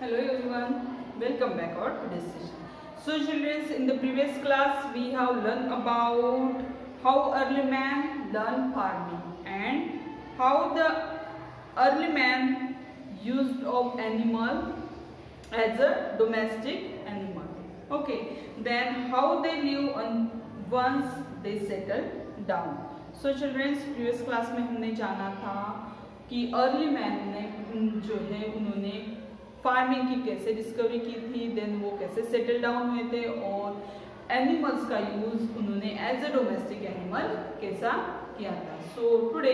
Hello everyone, welcome back our today's session. So children, in the previous class we have learned about how early man learned farming and how the early man used of animal as a domestic animal. Okay, then how they live on once they settle down. So children, previous class में हमने जाना था कि early man ने जो है उन्होंने farming की कैसे डिस्कवरी की थी, देन वो कैसे सेटल डाउन हुए थे और एनिमल्स का यूज उन्होंने एज अ डोमेस्टिक एनिमल कैसा किया था. So today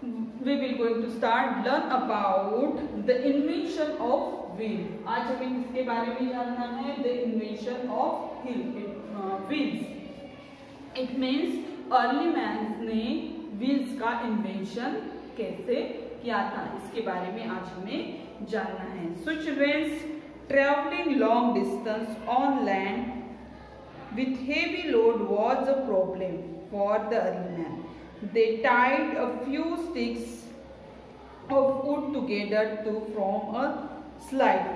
we will going to start learn about the invention of wheel. आज हमें इसके बारे में जानना है, the invention of wheels. It means early man ने व्हील्स का इन्वेंशन कैसे किया था, इसके बारे में आज हमें जानना है. So childrens, travelling long distance on land with heavy load was a problem for the early man. They tied a few sticks of wood together to from a slide.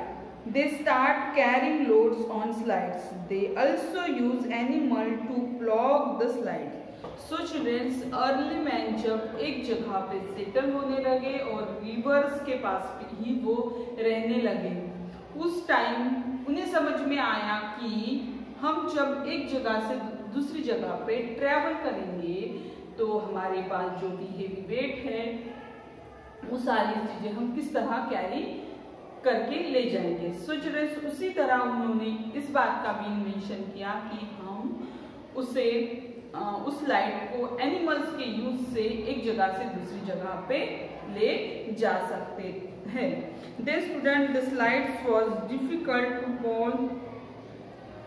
They start carrying loads on slides. They also use animal to block the slide. So children, early man जब एक जगह पे settle होने लगे और reverse के पास ही वो रहने लगे, उस टाइम उन्हें समझ में आया कि हम जब एक जगह से दूसरी जगह पे ट्रेवल करेंगे तो हमारे पास जो भी हेवी वेट है वो सारी चीजें हम किस तरह कैरी करके ले जाएंगे. सो चिल्ड्रन, उसी तरह उन्होंने इस बात का भी इन्वेंशन किया कि हम उस लाइट को एनिमल्स के यूज से एक जगह से दूसरी जगह पे ले जा सकते हैं. They student, the slides was difficult to pull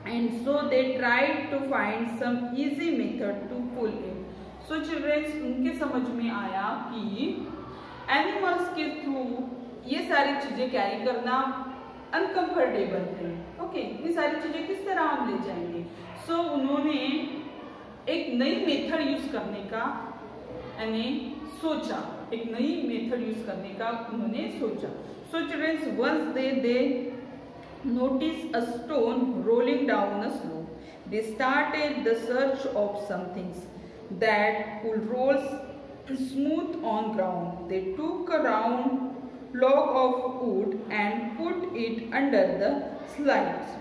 and so they tried to find some easy method to pull it. So children, उनके समझ में आया कि एनिमल्स के थ्रू ये सारी चीजें कैरी करना अनकंफर्टेबल है. ओके, ये सारी चीजें किस तरह हम ले जाएंगे. सो उन्होंने एक नई मेथड यूज करने का सोचा, एक नई मेथड यूज करने का उन्होंने सोचा. So childrens, once they notice a stone rolling down a slope. They started the search of somethings that could roll smooth on ground. They took a round log of wood and put it under the slides.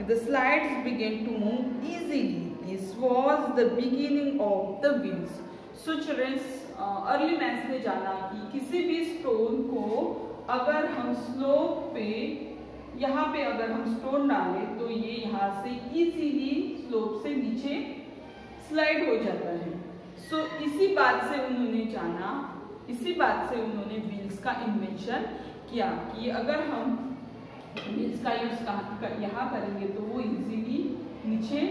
The slides began to move easily. This was the beginning of the wheels. So children, early man ने जाना कि किसी भी stone को अगर हम slope पे यहाँ पे अगर हम स्टोन डालें तो ये यहाँ से इजीली स्लोप से नीचे स्लाइड हो जाता है. सो इसी बात से उन्होंने जाना, इसी बात से उन्होंने व्हील्स का इन्वेंशन किया कि अगर हम व्हील्स का यूज यहाँ करेंगे तो वो इजीली नीचे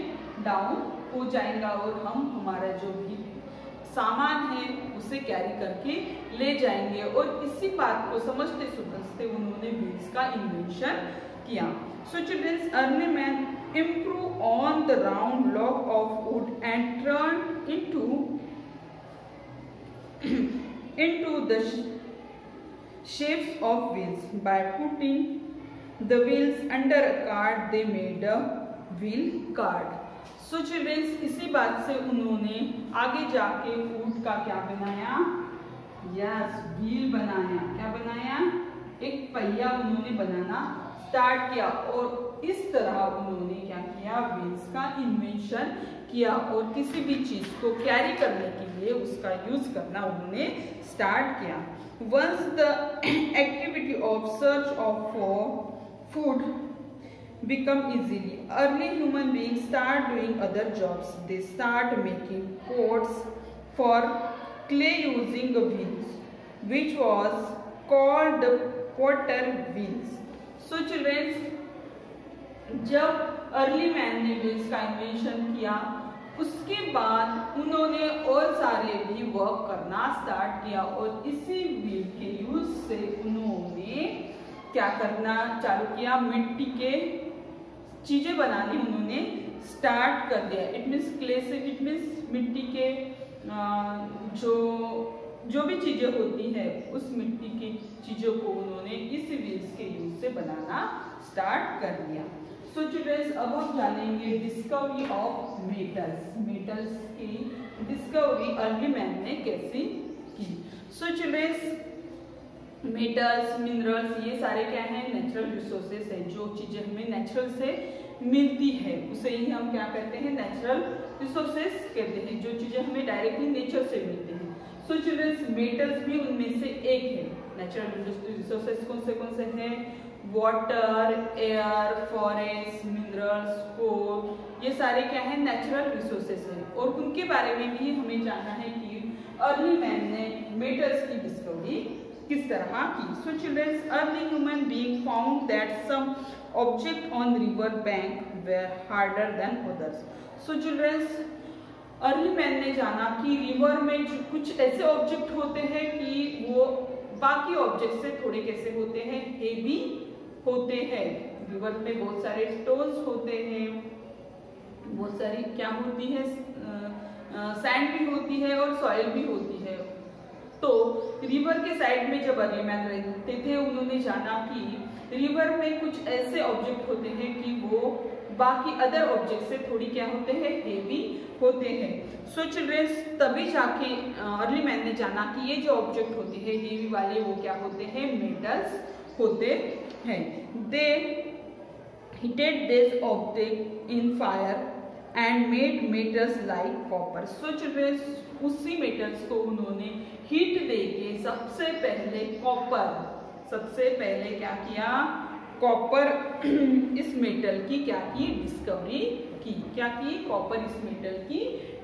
डाउन हो जाएगा और हम हमारा जो भी सामान है उसे कैरी करके ले जाएंगे. और इसी बात को समझते समझते उन्होंने व्हील्स का इन्वेंशन किया. So children, early man improve on the round log of would and turn into the shapes of wheels. By putting the wheels under a cart, they made a wheel cart. So children, इसी बात से उन्होंने आगे जाके would का क्या बनाया, yes, wheel बनाया. क्या बनाया, एक पहिया उन्होंने बनाना स्टार्ट किया और इस तरह उन्होंने क्या किया, व्हील्स का इन्वेंशन किया और किसी भी चीज को कैरी करने के लिए उसका यूज करना उन्होंने स्टार्ट किया. Once the activity of search of food become easily, early human being start doing other jobs. They start making pots for clay using wheels which was called the potter wheels. So children, जब early man ने wheels का invention किया उसके बाद उन्होंने और सारे भी वर्क करना स्टार्ट किया और इसी व्हील के यूज से उन्होंने क्या करना चालू किया, मिट्टी के चीजें बनानी उन्होंने स्टार्ट कर दिया. इट मीन्स क्ले से, इट मीन्स मिट्टी के जो जो भी चीजें होती है उस मिट्टी की चीजों को उन्होंने इस व्हील्स के यूज से बनाना स्टार्ट कर दिया। सो चिल्ड्रंस, अब हम जानेंगे डिस्कवरी ऑफ मेटल्स। मेटल्स की डिस्कवरी अर्ली मैन ने कैसे की। सो चिल्ड्रंस, मेटल्स, मिनरल्स, ये सारे क्या हैं? नेचुरल रिसोर्सेस है। जो चीजें हमें नेचुरल से मिलती है उसे ही हम क्या कहते हैं? नेचुरल रिसोर्सेस कहते हैं। जो चीजें हमें डायरेक्टली नेचर से मिलती हैं। सो चिल्ड्रंस, मेटल्स भी उनमें से एक है। नेचुरल रिसोर्सेस कौन से हैं? वाटर, एयर, फॉरेस्ट, मिनरल्स, कोल, ये सारे क्या है? नेचुरल रिसोर्सेस हैं। और उनके बारे में भी हमें जानना है कि अर्ली मैन ने मेटल्स की डिस्कवरी किस तरह की। So childrens, early human being found that some object on river bank were harder than others. So childrens, early man ने जाना कि रिवर में कुछ ऐसे ऑब्जेक्ट होते हैं कि वो बाकी ऑब्जेक्ट से थोड़े कैसे होते हैं? हेवी होते हैं। रिवर में बहुत सारे स्टोन्स होते हैं, बहुत सारी क्या होती है? सैंड भी होती है और सॉइल भी होती है। तो रिवर के साइड में जब अर्ली मैन रहते थे, उन्होंने जाना कि रिवर में कुछ ऐसे ऑब्जेक्ट होते हैं कि वो बाकी अदर ऑब्जेक्ट से थोड़ी क्या होते हैं? हेवी होते हैं। सो चिल्ड्रंस, तभी जाके अर्ली मैन ने जाना कि ये जो ऑब्जेक्ट होते हैं हेवी वाले, वो क्या होते हैं? मेटल्स होते हैं। दे heated these objects in fire and made metals like copper. So children, उसी मेटल्स को उन्होंने हीट देके सबसे पहले कॉपर, सबसे पहले क्या किया? कॉपर इस मेटल की क्या की? डिस्कवरी की। क्या की? कॉपर इस मेटल की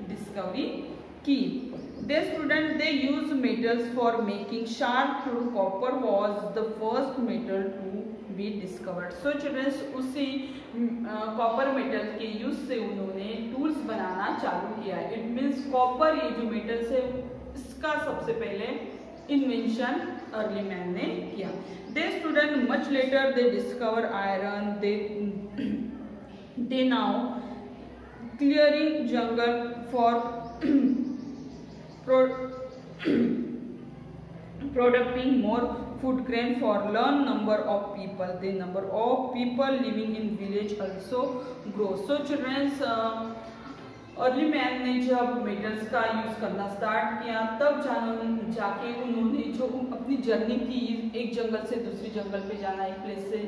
डिस्कवरी की। They student they use metals for making sharp tool. Copper was the first metal to be discovered. So children, उसी कॉपर मेटल के यूज से उन्होंने टूल्स बनाना चालू किया। इट मीन्स कॉपर, ये जो मेटल्स है, इसका सबसे पहले इन्वेंशन अर्ली मैन ने किया। They student much later they discover iron. They now clearing jungle for producing more food grain for large number of people. The number of people living in village also grows. So children, early man ने जब metals का use करना start किया, तब जाके उन्होंने जो अपनी जर्नी थी, एक जंगल से दूसरी जंगल पे जाना, एक प्लेस से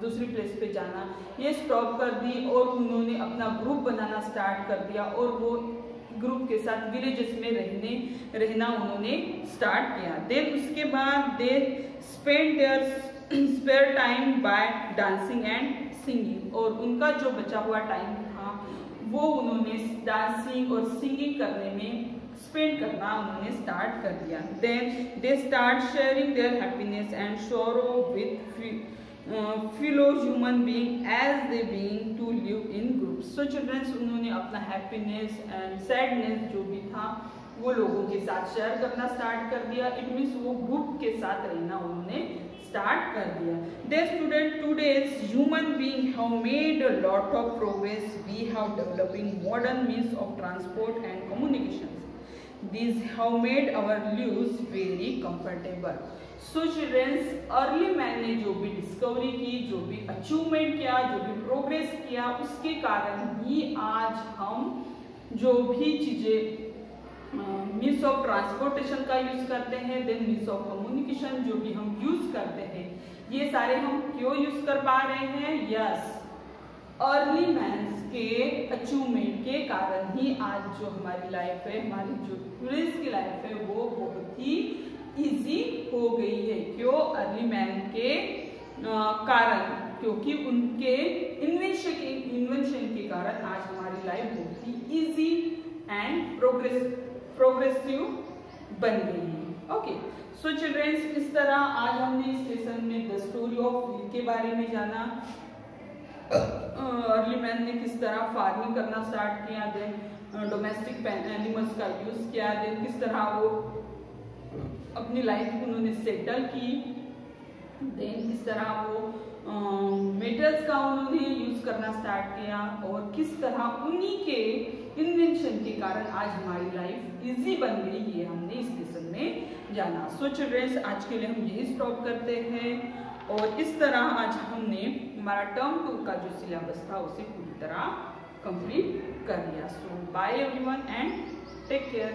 दूसरी प्लेस पे जाना, ये स्टॉप कर दी और उन्होंने अपना ग्रुप बनाना स्टार्ट कर दिया। और वो ग्रुप के साथ विलेजेस में रहना उन्होंने स्टार्ट किया। देन उसके बाद they spend their spare time by dancing and singing. और उनका जो बचा हुआ टाइम था वो उन्होंने डांसिंग और सिंगिंग करने में स्पेंड करना उन्होंने स्टार्ट कर दिया। Then they start sharing their happiness and sorrow with fellow human being as they being to live in groups. So children, उन्होंने अपना हैप्पीनेस एंड सैडनेस जो भी था वो लोगों के साथ शेयर करना स्टार्ट कर दिया। इट मीन्स वो ग्रुप के साथ रहना उन्होंने स्टार्ट कर दिया। They student today's human being have made a lot of progress. We have developing modern means of transport and communications. These have made our lives very comfortable. So children, early man ने जो भी discovery की, जो भी achievement किया, जो भी progress किया, उसके कारण ही आज हम जो भी चीजें मीन्स ऑफ ट्रांसपोर्टेशन का यूज करते हैं, देन मीन्स ऑफ कम्युनिकेशन जो भी हम यूज करते हैं, ये सारे हम क्यों यूज कर पा रहे हैं? यस, अर्ली मैन्स के अचीवमेंट के कारण ही आज जो हमारी लाइफ है, हमारी जो टूरिस्ट की लाइफ है, वो बहुत ही इजी हो गई है। क्यों? अर्ली मैन के कारण, क्योंकि उनके इन्वेंशन के कारण आज हमारी लाइफ बहुत ही इजी एंड प्रोग्रेसिव बन गई है। ओके, सो चिल्ड्रंस, इस तरह आज हमने इस लेसन में द स्टोरी ऑफ व्हील के बारे में जाना। अर्ली मैन ने किस तरह फार्मिंग करना स्टार्ट किया, देन डोमेस्टिक एनिमल्स का यूज किया, देन किस तरह वो अपनी लाइफ उन्होंने सेटल की, देन किस तरह वो मेटल्स का उन्होंने यूज करना स्टार्ट किया, और किस तरह उन्हीं के इन्वेंशन के कारण आज हमारी लाइफ इजी बन गई, ये हमने इस लेसन में जाना। सो चिल्ड्रंस, आज के लिए हम यही स्टॉप करते हैं और इस तरह आज हमने हमारा टर्म 2 का जो सिलेबस था उसे पूरी तरह कंप्लीट कर लिया। So bye everyone and take care.